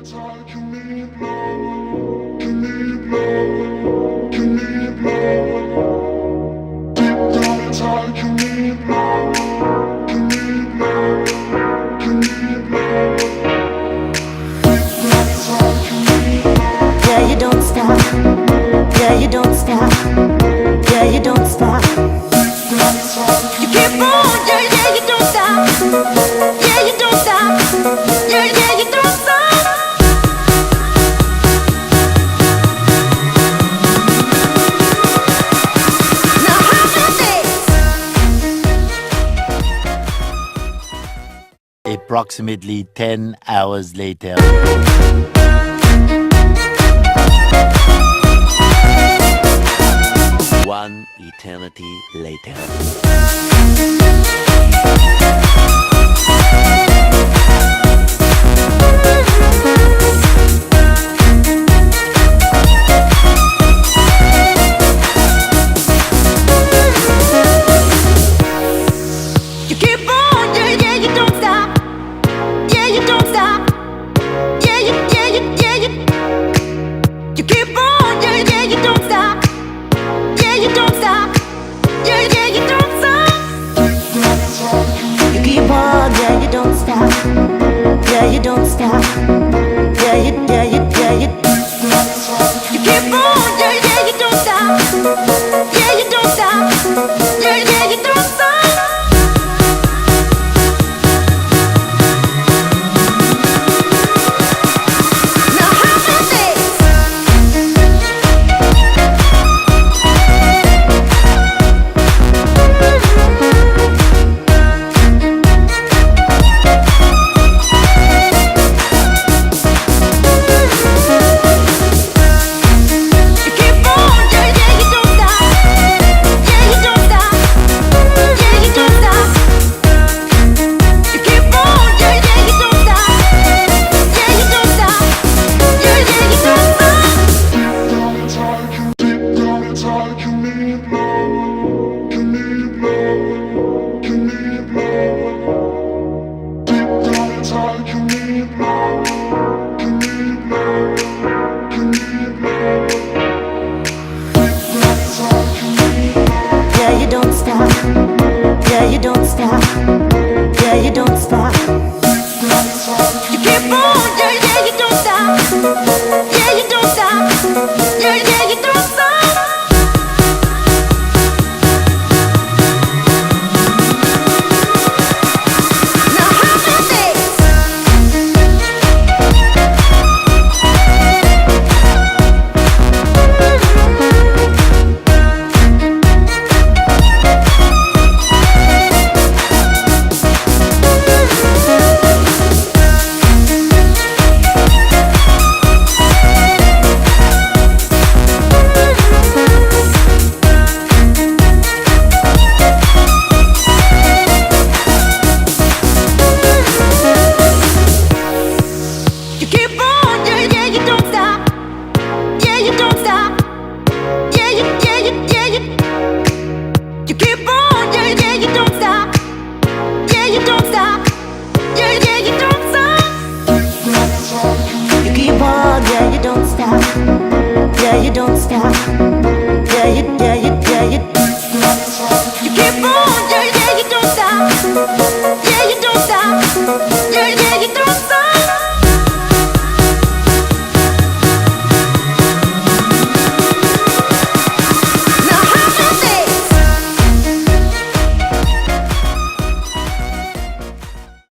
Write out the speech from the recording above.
Yeah, you don't stop. Yeah, you don't stop. Yeah, you don't stop. You keep on. Yeah, yeah, you don't stop. Yeah, you don't stop. Yeah, yeah, you don't stop. Now how about this? Approximately 10 hours later. One eternity later. You keep on, yeah, yeah, you don't stop. Yeah, you don't stop. Yeah, you You keep on, yeah, yeah, you don't stop. Yeah, you don't stop. Yeah, yeah, you don't stop. You keep on, yeah, you don't stop. Yeah, you don't stop.